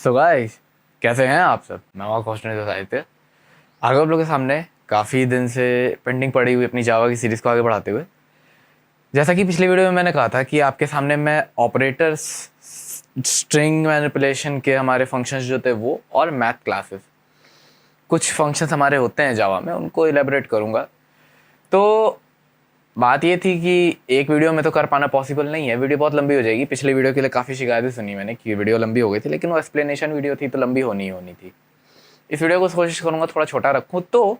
So guys, कैसे हैं आप सब। मैं वहाँ क्वेश्चन सोसाइटी आगे आप लोगों के सामने काफ़ी दिन से पेंडिंग पड़ी हुई अपनी जावा की सीरीज़ को आगे बढ़ाते हुए। जैसा कि पिछले वीडियो में मैंने कहा था कि आपके सामने मैं ऑपरेटर्स, स्ट्रिंग मैनिपुलेशन के हमारे फंक्शंस जो थे वो, और मैथ क्लासेस, कुछ फंक्शंस हमारे होते हैं जावा में, उनको इलेबोरेट करूँगा। तो बात ये थी कि एक वीडियो में तो कर पाना पॉसिबल नहीं है, वीडियो बहुत लंबी हो जाएगी। पिछले वीडियो के लिए काफ़ी शिकायतें सुनी मैंने कि वीडियो लंबी हो गई थी, लेकिन वो एक्सप्लेनेशन वीडियो थी तो लंबी होनी ही होनी थी। इस वीडियो को कोशिश करूँगा थोड़ा छोटा रखूँ। तो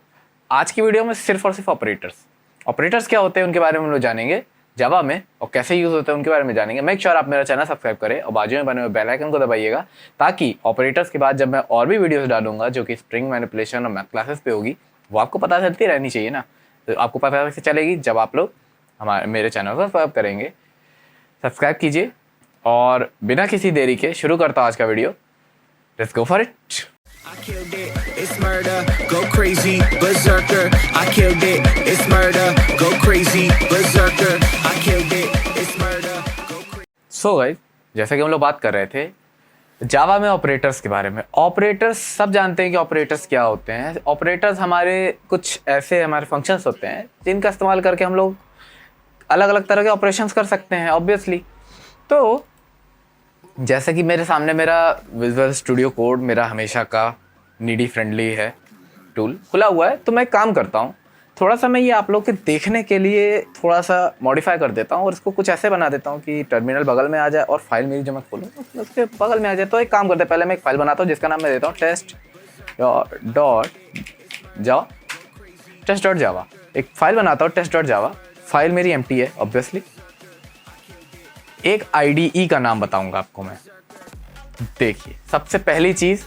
आज की वीडियो में सिर्फ और सिर्फ ऑपरेटर्स क्या होते हैं उनके बारे में हम लोग जानेंगे जावा में, और कैसे यूज़ होते हैं उनके बारे में जानेंगे। मेक श्योर आप मेरा चैनल सब्सक्राइब करें और बाजू में बने हुए बेल आइकन को दबाइएगा, ताकि ऑपरेटर्स के बाद जब मैं और भी वीडियोस डालूंगा जो कि स्ट्रिंग मैनिपुलेशन और मैथ क्लासेस पे होगी, वो आपको पता चलती रहनी चाहिए ना। तो आपको पता कैसे चलेगी? जब आप लोग मेरे चैनल को सब्सक्राइब करेंगे। सब्सक्राइब कीजिए और बिना किसी देरी के शुरू करता हूँ आज का video. Let's go for it. I killed it, it's murder, go crazy, berserker. I killed it, it's murder, go crazy, berserker. I killed it, it's murder, go crazy. So guys, जैसे कि हम लोग बात कर रहे थे जावा में ऑपरेटर्स के बारे में। ऑपरेटर्स सब जानते हैं कि ऑपरेटर्स क्या होते हैं। ऑपरेटर्स हमारे कुछ ऐसे हमारे फंक्शंस होते हैं जिनका इस्तेमाल करके हम लोग अलग अलग तरह के ऑपरेशंस कर सकते हैं ऑब्वियसली। तो जैसे कि मेरे सामने मेरा विजुअल स्टूडियो कोड, मेरा हमेशा का नीडी फ्रेंडली है टूल खुला हुआ है। तो मैं काम करता हूँ, थोड़ा सा मैं ये आप लोग के देखने के लिए थोड़ा सा मॉडिफाई कर देता हूँ और इसको कुछ ऐसे बना देता हूँ कि टर्मिनल बगल में आ जाए और फाइल मेरी जो मैं खोलूँ उसके बगल में आ जाए। तो एक काम करते हैं, पहले मैं एक फाइल बनाता हूँ जिसका नाम मैं देता हूँ टेस्ट.जावा। एक फाइल बनाता हूँ टेस्ट.जावा। फाइल मेरी एम्प्टी है ऑब्वियसली। एक IDE का नाम बताऊंगा आपको मैं। देखिए, सबसे पहली चीज़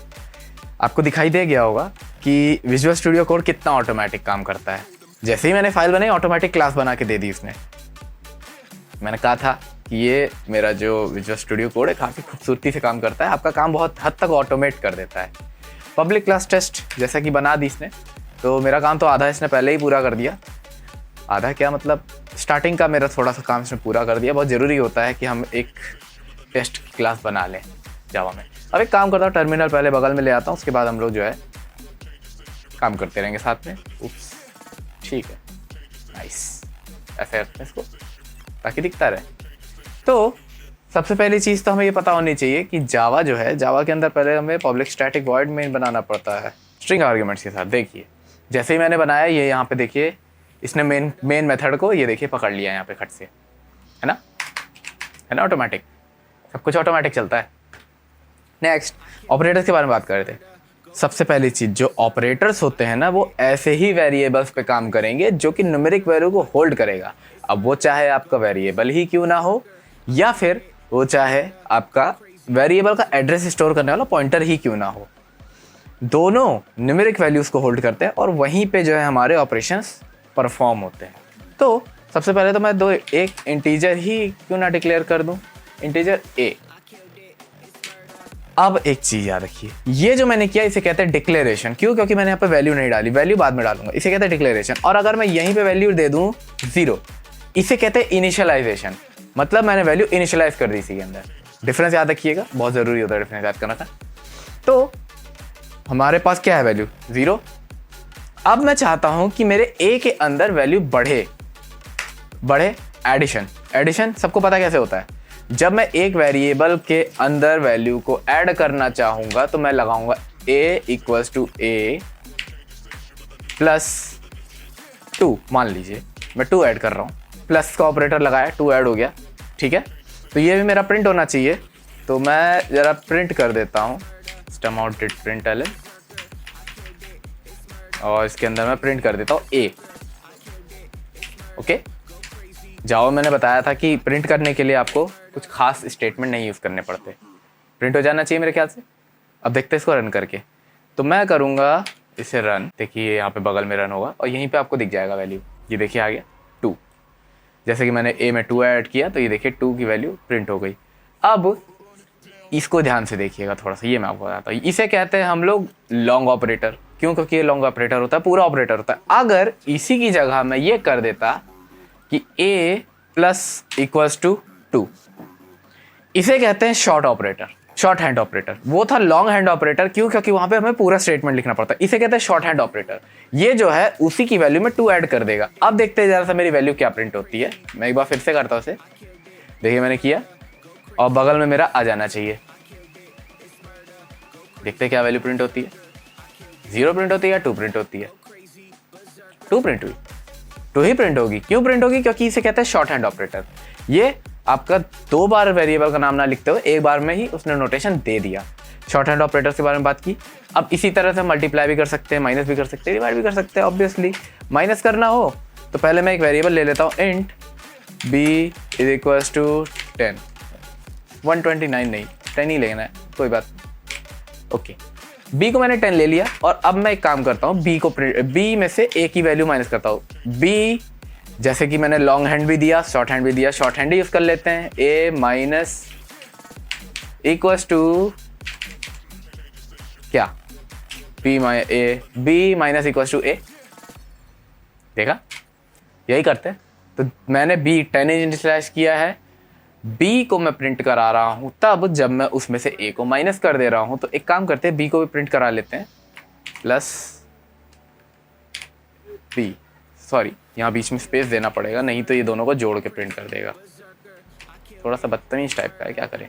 आपको दिखाई दे गया होगा कि विजुअल स्टूडियो कोड कितना ऑटोमेटिक काम करता है। जैसे ही मैंने फाइल बनाई, ऑटोमेटिक क्लास बना के दे दी उसने। मैंने कहा था कि ये मेरा जो विजुअल स्टूडियो कोड है काफ़ी खूबसूरती से काम करता है, आपका काम बहुत हद तक ऑटोमेट कर देता है। पब्लिक क्लास टेस्ट जैसा कि बना दी इसने, तो मेरा काम तो आधा इसने पहले ही पूरा कर दिया। आधा क्या मतलब, स्टार्टिंग का मेरा थोड़ा सा काम इसने पूरा कर दिया। बहुत ज़रूरी होता है कि हम एक टेस्ट क्लास बना लें जावा में। अब एक काम करता हूँ, टर्मिनल पहले बगल में ले आता हूँ, उसके बाद हम लोग जो है काम करते रहेंगे साथ में। उप्स, ठीक है, नाइस। ऐसे करते हैं इसको ताकि दिखता रहे। तो सबसे पहली चीज़ तो हमें ये पता होनी चाहिए कि जावा जो है, जावा के अंदर पहले हमें पब्लिक स्टैटिक वॉइड मेन बनाना पड़ता है स्ट्रिंग आर्ग्यूमेंट्स के साथ। देखिए, जैसे ही मैंने बनाया ये यहाँ पे देखिए, इसने मेन मेथड को ये देखिए पकड़ लिया यहाँ पे खट से, है ना ऑटोमेटिक, सब कुछ ऑटोमेटिक चलता है। नेक्स्ट, ऑपरेटर्स के बारे में बात कर रहे थे। सबसे पहली चीज़, जो ऑपरेटर्स होते हैं ना, वो ऐसे ही वेरिएबल्स पे काम करेंगे जो कि न्यूमेरिक वैल्यू को होल्ड करेगा। अब वो चाहे आपका वेरिएबल ही क्यों ना हो, या फिर वो चाहे आपका वेरिएबल का एड्रेस स्टोर करने वाला पॉइंटर ही क्यों ना हो, दोनों न्यूमेरिक वैल्यूज़ को होल्ड करते हैं और वहीं पे जो है हमारे ऑपरेशंस परफॉर्म होते हैं। तो सबसे पहले तो मैं एक इंटीजर ही क्यों ना डिक्लेयर कर दूं, इंटीजर a। अब एक चीज़ याद रखिए, ये जो मैंने किया इसे कहते हैं डिक्लेरेशन। क्यों? क्योंकि मैंने यहाँ पे वैल्यू नहीं डाली, वैल्यू बाद में डालूंगा। इसे कहते हैं डिक्लेरेशन। और अगर मैं यहीं पे वैल्यू दे दूं 0, इसे कहते हैं इनिशियलाइजेशन। मतलब मैंने वैल्यू इनिशियलाइज कर दी इसी के अंदर। डिफरेंस याद रखिएगा, बहुत ज़रूरी होता है डिफरेंस याद करना था। तो हमारे पास क्या है, वैल्यू 0। अब मैं चाहता हूं कि मेरे a के अंदर वैल्यू बढ़े। एडिशन सबको पता कैसे होता है। जब मैं एक वेरिएबल के अंदर वैल्यू को ऐड करना चाहूंगा तो मैं लगाऊंगा a = a + 2। मान लीजिए मैं 2 ऐड कर रहा हूं, प्लस का ऑपरेटर लगाया, 2 ऐड हो गया, ठीक है। तो ये भी मेरा प्रिंट होना चाहिए, तो मैं जरा प्रिंट कर देता हूं system.out.println, और इसके अंदर मैं प्रिंट कर देता हूँ a। ओके, जावा मैंने बताया था कि प्रिंट करने के लिए आपको कुछ खास स्टेटमेंट नहीं यूज़ करने पड़ते, प्रिंट हो जाना चाहिए मेरे ख्याल से। अब देखते हैं इसको रन करके। तो मैं करूँगा इसे रन। देखिए यहाँ पे बगल में रन होगा और यहीं पे आपको दिख जाएगा वैल्यू। ये देखिए आ गया 2। जैसे कि मैंने a में 2 ऐड किया तो ये देखिए 2 की वैल्यू प्रिंट हो गई। अब इसको ध्यान से देखिएगा थोड़ा सा, ये मैं आपको बताता हूँ। इसे कहते हैं हम लोग लॉन्ग ऑपरेटर। क्यों? क्योंकि ये लॉन्ग ऑपरेटर होता है, पूरा ऑपरेटर होता है। अगर इसी की जगह मैं ये कर देता कि a + = 2, इसे कहते हैं short operator. Short hand operator, वो था लॉन्ग हैंड ऑपरेटर। क्यों? क्योंकि वहां पे हमें पूरा स्टेटमेंट लिखना पड़ता है, इसे कहते हैं शॉर्ट हैंड ऑपरेटर। ये जो है उसी की वैल्यू में 2 ऐड कर देगा। अब देखते हैं जरा सा मेरी वैल्यू क्या प्रिंट होती है। मैं एक बार फिर से करता हूँ इसे, देखिए मैंने किया और बगल में मेरा आ जाना चाहिए। देखते हैं क्या वैल्यू प्रिंट होती है। 0 प्रिंट होती है या 2 प्रिंट होती है? 2 प्रिंट हुई, 2 ही प्रिंट होगी। क्यों प्रिंट होगी? क्योंकि इसे कहते हैं शॉर्ट हैंड ऑपरेटर। ये आपका 2 बार वेरिएबल का नाम ना लिखते हुए एक बार में ही उसने नोटेशन दे दिया। शॉर्ट हैंड ऑपरेटर्स के बारे में बात की। अब इसी तरह से मल्टीप्लाई भी कर सकते हैं, माइनस भी कर सकते हैं, डिवाइड भी कर सकते हैं। ऑब्वियसली माइनस करना हो तो पहले मैं एक वेरिएबल ले लेता हूँ, int b is equals to 10। 129 नहीं, 10 ही लेना है, कोई बात नहीं। ओके, b को मैंने 10 ले लिया और अब मैं एक काम करता हूँ, b में से a की वैल्यू माइनस करता हूँ। b जैसे कि मैंने लॉन्ग हैंड भी दिया, शॉर्ट हैंड भी दिया, शॉर्ट हैंड ही यूज कर लेते हैं। a माइनस इक्वल्स टू क्या? b minus equals to a। देखा, यही करते हैं। तो मैंने b 10 इनिशियलाइज किया है, b को मैं प्रिंट करा रहा हूँ। तब जब मैं उसमें से a को माइनस कर दे रहा हूँ तो एक काम करते हैं, b को भी प्रिंट करा लेते हैं, प्लस b। सॉरी, यहाँ बीच में स्पेस देना पड़ेगा, नहीं तो ये दोनों को जोड़ के प्रिंट कर देगा। थोड़ा सा बदतमीज टाइप का है, क्या करें।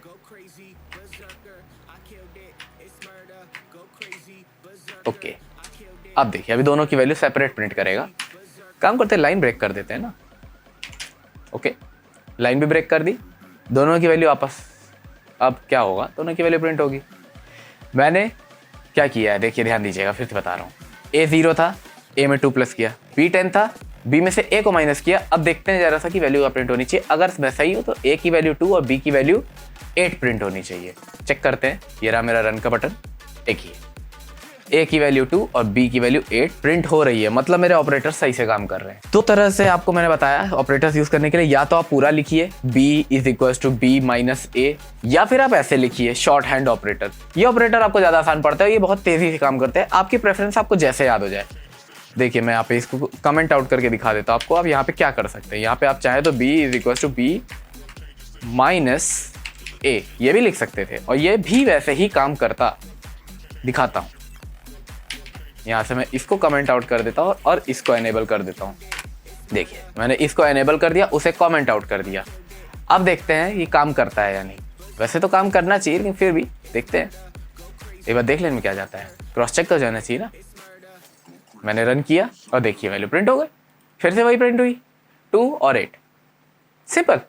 ओके, अब देखिए अभी दोनों की वैल्यू सेपरेट प्रिंट करेगा। काम करते हैं, लाइन ब्रेक कर देते हैं ना। ओके, लाइन भी ब्रेक कर दी, दोनों की वैल्यू आपस। अब क्या होगा? दोनों की वैल्यू प्रिंट होगी। मैंने क्या किया है देखिए, ध्यान दीजिएगा, फिर से बता रहा हूँ। a 0 था, a में 2 प्लस किया, b 10 था, b में से a को माइनस किया। अब देखते हैं जरा सा कि वैल्यू क्या प्रिंट होनी चाहिए। अगर मैं सही हो तो a की वैल्यू 2 और b की वैल्यू 8 प्रिंट होनी चाहिए। चेक करते हैं, ये रहा मेरा रन का बटन। एक ही a की वैल्यू 2 और b की वैल्यू 8 प्रिंट हो रही है, मतलब मेरे ऑपरेटर सही से काम कर रहे हैं। दो तरह से आपको मैंने बताया ऑपरेटर्स यूज करने के लिए, या तो आप पूरा लिखिए b is equal to b minus a, या फिर आप ऐसे लिखिए शॉर्ट हैंड ऑपरेटर। ये ऑपरेटर आपको ज्यादा आसान पड़ता है, ये बहुत तेजी से काम करते हैं। आपकी प्रेफरेंस आपको जैसे याद हो जाए। देखिए मैं यहाँ पे इसको कमेंट आउट करके दिखा देता हूँ आपको। आप यहाँ पे क्या कर सकते हैं, यहाँ पे आप चाहे तो b is equal to b minus a ये भी लिख सकते थे, और ये भी वैसे ही काम करता। दिखाता हूँ, यहाँ से मैं इसको कमेंट आउट कर देता हूँ और इसको एनेबल कर देता हूँ। देखिए मैंने इसको एनेबल कर दिया, उसे कमेंट आउट कर दिया। अब देखते हैं ये काम करता है या नहीं। वैसे तो काम करना चाहिए, लेकिन फिर भी देखते हैं, एक बार देख लेने में क्या जाता है। क्रॉस चेक तो जाना चाहिए ना। मैंने रन किया और देखिए वैल्यू प्रिंट हो गई, फिर से वही प्रिंट हुई, 2 और 8। सिंपल,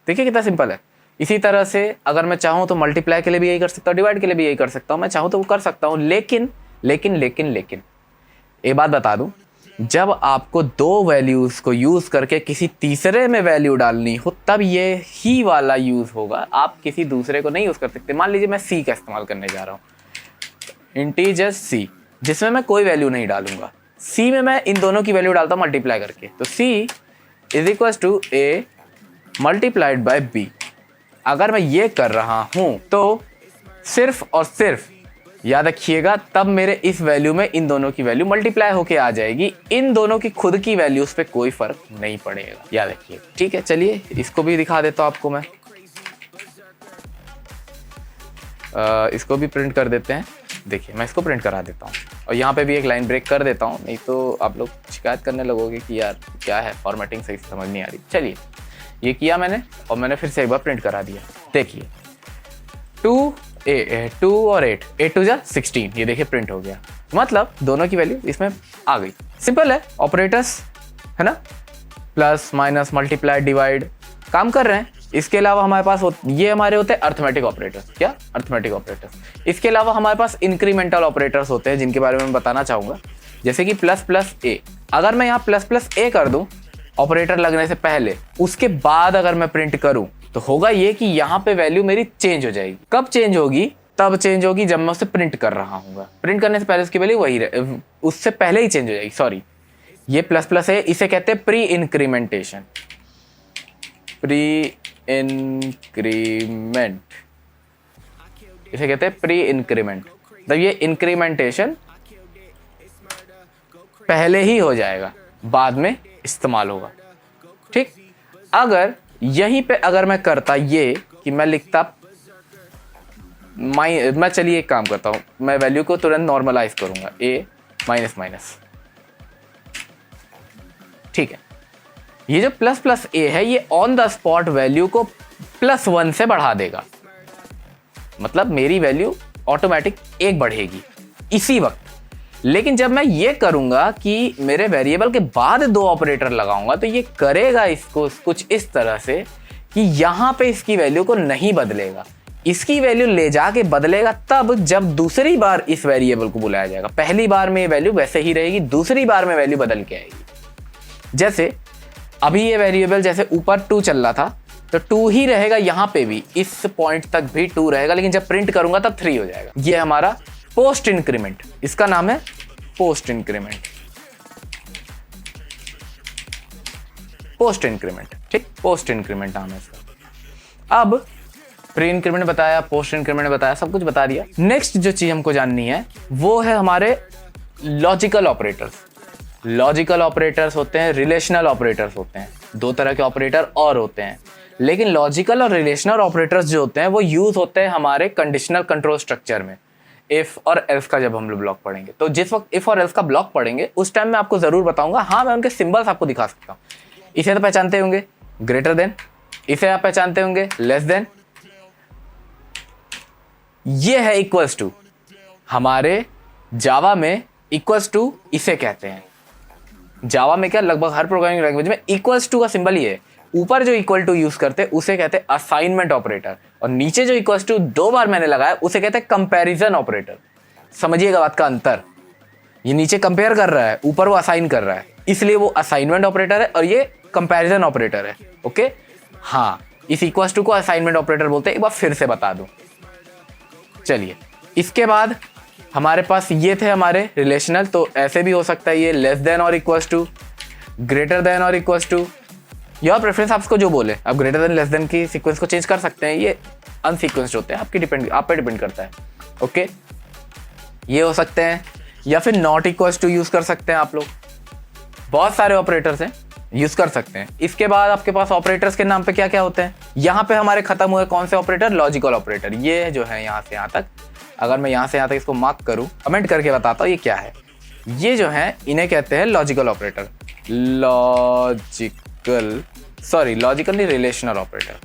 देखिए कितना सिंपल है। इसी तरह से अगर मैं चाहूँ तो मल्टीप्लाई के लिए भी यही कर सकता हूँ, डिवाइड के लिए भी यही कर सकता हूँ। मैं चाहूँ तो वो कर सकता हूँ, लेकिन एक बात बता दूं, जब आपको 2 वैल्यूज को यूज करके किसी तीसरे में वैल्यू डालनी हो तब ये ही वाला यूज होगा। आप किसी दूसरे को नहीं यूज कर सकते। मान लीजिए मैं c का इस्तेमाल करने जा रहा हूँ, इंटीजर c, जिसमें मैं कोई वैल्यू नहीं डालूंगा। c में मैं इन दोनों की वैल्यू डालता हूँ मल्टीप्लाई करके, तो c is equal to a multiplied by b। अगर मैं ये कर रहा हूँ तो सिर्फ और सिर्फ याद रखिएगा, तब मेरे इस वैल्यू में इन दोनों की वैल्यू मल्टीप्लाई होके आ जाएगी। इन दोनों की खुद की वैल्यूज पे कोई फर्क नहीं पड़ेगा, याद रखिए। ठीक है, चलिए इसको भी दिखा देता हूँ आपको मैं। इसको भी प्रिंट कर देते हैं। देखिए मैं इसको प्रिंट करा देता हूँ और यहाँ पे भी एक लाइन ब्रेक कर देता हूँ, नहीं तो आप लोग शिकायत करने लगोगे कि यार क्या है, फॉर्मेटिंग सही समझ नहीं आ रही। चलिए ये किया मैंने और मैंने फिर से एक बार प्रिंट करा दिया। देखिए 2 और 8, 8 2 जा 16, ये देखिए प्रिंट हो गया। मतलब दोनों की वैल्यू इसमें आ गई। सिंपल है, ऑपरेटर्स है ना, प्लस माइनस मल्टीप्लाई डिवाइड काम कर रहे हैं। इसके अलावा हमारे पास ये हमारे होते हैं अर्थमेटिक ऑपरेटर्स। क्या? Arithmetic operators. इसके अलावा हमारे पास इंक्रीमेंटल ऑपरेटर्स होते हैं, जिनके बारे में मैं बताना चाहूंगा, जैसे कि प्लस प्लस ए। अगर मैं यहाँ प्लस प्लस ए कर दूं ऑपरेटर लगने से पहले, उसके बाद अगर मैं प्रिंट करूं तो होगा ये कि यहाँ पे वैल्यू मेरी चेंज हो जाएगी। कब चेंज होगी? तब चेंज होगी जब मैं उसे प्रिंट कर रहा हूँ। प्रिंट करने से पहले उसकी वैल्यू वही रहे, उससे पहले ही चेंज हो जाएगी। सॉरी, ये प्लस प्लस है, इसे कहते हैं प्री इंक्रीमेंटेशन। प्री इंक्रीमेंट, इसे कहते हैं प्री इंक्रीमेंट। मतलब ये इंक्रीमेंटेशन पहले ही हो जाएगा, बाद में इस्तेमाल होगा। ठीक, अगर यहीं पे अगर मैं करता ये कि मैं लिखता मैं चलिए एक काम करता हूँ, मैं वैल्यू को तुरंत नॉर्मलाइज करूँगा, ए माइनस माइनस, ठीक है। ये जो प्लस प्लस ए है ये ऑन द स्पॉट वैल्यू को +1 से बढ़ा देगा, मतलब मेरी वैल्यू ऑटोमेटिक 1 बढ़ेगी इसी वक्त। लेकिन जब मैं ये करूंगा कि मेरे वेरिएबल के बाद 2 ऑपरेटर लगाऊंगा तो ये करेगा इसको कुछ इस तरह से कि यहां पे इसकी वैल्यू को नहीं बदलेगा, इसकी वैल्यू ले जाके बदलेगा तब जब दूसरी बार इस वेरिएबल को बुलाया जाएगा। पहली बार में वैल्यू वैसे ही रहेगी, दूसरी बार में वैल्यू बदल के आएगी। जैसे अभी ये वेरिएबल जैसे ऊपर 2 चल रहा था तो 2 ही रहेगा, यहां पे भी इस पॉइंट तक भी 2 रहेगा, लेकिन जब प्रिंट करूंगा तब 3 हो जाएगा। ये हमारा पोस्ट इंक्रीमेंट, इसका नाम है पोस्ट इंक्रीमेंट, पोस्ट इंक्रीमेंट, ठीक, पोस्ट इंक्रीमेंट नाम है इसका। अब प्री इंक्रीमेंट बताया, पोस्ट इंक्रीमेंट बताया, सब कुछ बता दिया। नेक्स्ट जो चीज हमको जाननी है वो है हमारे लॉजिकल ऑपरेटर्स। लॉजिकल ऑपरेटर्स होते हैं, रिलेशनल ऑपरेटर्स होते हैं, 2 तरह के ऑपरेटर और होते हैं। लेकिन लॉजिकल और रिलेशनल ऑपरेटर्स जो होते हैं वो यूज होते हैं हमारे कंडीशनल कंट्रोल स्ट्रक्चर में। इफ और एल्स का जब हम लोग ब्लॉक पढ़ेंगे, तो जिस वक्त इफ और एल्स का ब्लॉक पढ़ेंगे उस टाइम मैं आपको जरूर बताऊंगा। हाँ, मैं उनके सिंबल्स आपको दिखा सकता हूँ। इसे तो पहचानते होंगे, ग्रेटर देन, इसे आप पहचानते होंगे, लेस देन, ये है इक्वल्स टू। हमारे जावा में इक्वल्स टू इसे कहते हैं। जावा में क्या, लगभग हर प्रोग्रामिंग लैंग्वेज में इक्वल्स टू का सिंबल ही है। ऊपर जो इक्वल टू यूज करते हैं उसे कहते हैं असाइनमेंट ऑपरेटर, और नीचे जो इक्वल्स टू 2 बार मैंने लगाया उसे कहते हैं कंपैरिजन ऑपरेटर। समझिएगा बात का अंतर, ये नीचे कंपेयर कर रहा है, ऊपर वो असाइन कर रहा है, इसलिए वो असाइनमेंट ऑपरेटर है और ये कंपैरिजन ऑपरेटर है। ओके, हाँ, इस इक्वल्स टू को असाइनमेंट ऑपरेटर बोलते हैं। एक बार फिर से बता दूं। चलिए, इसके बाद हमारे पास ये थे हमारे रिलेशनल, तो ऐसे भी हो सकता है ये लेस देन और इक्वल्स टू, ग्रेटर देन और इक्वल्स टू, योर प्रेफरेंस, आपको जो बोले। आप ग्रेटर देन लेस देन की सीक्वेंस को चेंज कर सकते हैं, ये अनसीक्वेंस्ड होते हैं, आप पे डिपेंड करता है। ओके, ये हो सकते हैं, या फिर नॉट इक्वल्स टू यूज कर सकते हैं आप लोग। बहुत सारे ऑपरेटर्स हैं, यूज कर सकते हैं। इसके बाद आपके पास ऑपरेटर्स के नाम पे क्या क्या होते हैं। यहाँ पे हमारे खत्म हुए कौन से ऑपरेटर, लॉजिकल ऑपरेटर। ये जो है यहाँ से यहाँ तक, अगर मैं यहाँ से यहाँ तक इसको मार्क करूँ, कमेंट करके बताता हूँ ये क्या है। ये जो है इन्हें कहते हैं लॉजिकल ऑपरेटर, लॉजिकल नहीं, रिलेशनल ऑपरेटर।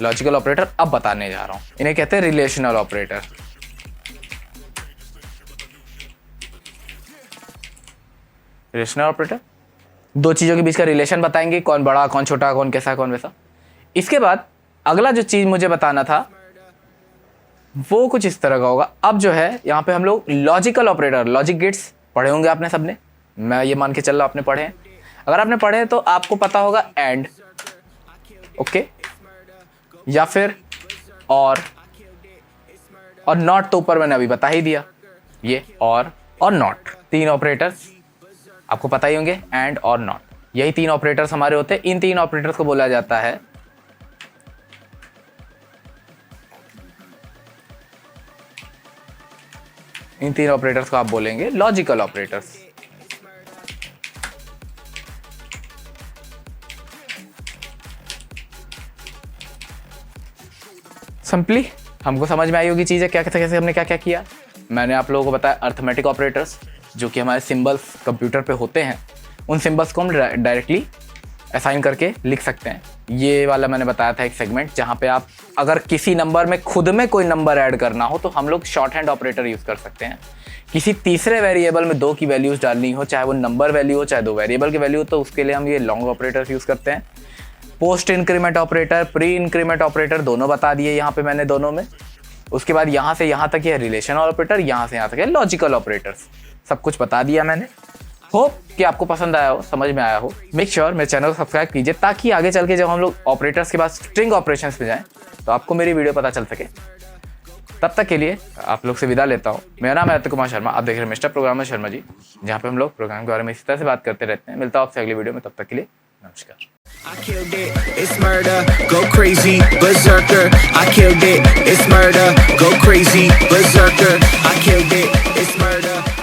लॉजिकल ऑपरेटर अब बताने जा रहा हूँ, इन्हें कहते हैं रिलेशनल ऑपरेटर। रिलेशनल ऑपरेटर 2 चीजों के बीच का रिलेशन बताएंगे, कौन बड़ा, कौन छोटा, कौन कैसा, कौन वैसा। इसके बाद अगला जो चीज मुझे बताना था वो कुछ इस तरह का होगा। अब जो है यहाँ पे हम लोग लॉजिकल ऑपरेटर, लॉजिक गेट्स पढ़े होंगे आपने सबने, मैं ये मान के चल रहा हूँ आपने पढ़े हैं। अगर आपने पढ़े हैं तो आपको पता होगा एंड, ओके, या फिर और नॉट, तो ऊपर मैंने अभी बता ही दिया। ये और नॉट, 3 ऑपरेटर्स आपको पता ही होंगे, एंड और नॉट, यही 3 ऑपरेटर्स हमारे होते हैं। इन 3 ऑपरेटर्स को बोला जाता है इन 3 ऑपरेटर्स को आप बोलेंगे लॉजिकल ऑपरेटर्स। सिंपली हमको समझ में आई होगी चीजें, कैसे हमने क्या क्या किया। मैंने आप लोगों को बताया अर्थमेटिक ऑपरेटर्स, जो कि हमारे सिंबल्स कंप्यूटर पे होते हैं, उन सिंबल्स को हम डायरेक्टली असाइन करके लिख सकते हैं। ये वाला मैंने बताया था एक सेगमेंट, जहाँ पे आप अगर किसी नंबर में खुद में कोई नंबर ऐड करना हो तो हम लोग शॉर्ट हैंड ऑपरेटर यूज़ कर सकते हैं। किसी तीसरे वेरिएबल में 2 की वैल्यूज़ डालनी हो, चाहे वो नंबर वैल्यू हो चाहे 2 वेरिएबल की वैल्यू हो, तो उसके लिए हम ये लॉन्ग ऑपरेटर्स यूज़ करते हैं। Post increment operator, pre increment operator, दोनों बता दिए यहाँ पे मैंने दोनों में। उसके बाद यहाँ से यहाँ तक ये रिलेशनल ऑपरेटर, यहाँ से यहाँ तक है लॉजिकल ऑपरेटर्स, सब कुछ बता दिया मैंने। होप कि आपको पसंद आया हो, समझ में आया हो। मेक श्योर मेरे चैनल को सब्सक्राइब कीजिए, ताकि आगे चल के जब हम लोग ऑपरेटर्स के बाद स्ट्रिंग ऑपरेशंस पे जाएं तो आपको मेरी वीडियो पता चल सके। तब तक के लिए आप लोग से विदा लेता हूँ। मेरा नाम है अतुल कुमार शर्मा, आप देख रहे हैं मिस्टर प्रोग्रामर शर्मा जी, जहाँ पे हम लोग प्रोग्राम के बारे में इसी तरह से बात करते रहते हैं। मिलता हूँ आपसे अगली वीडियो में, तब तक के लिए नमस्कार। I killed it, it's murder, go crazy, berserker. I killed it, it's murder, go crazy, berserker. I killed it, it's murder.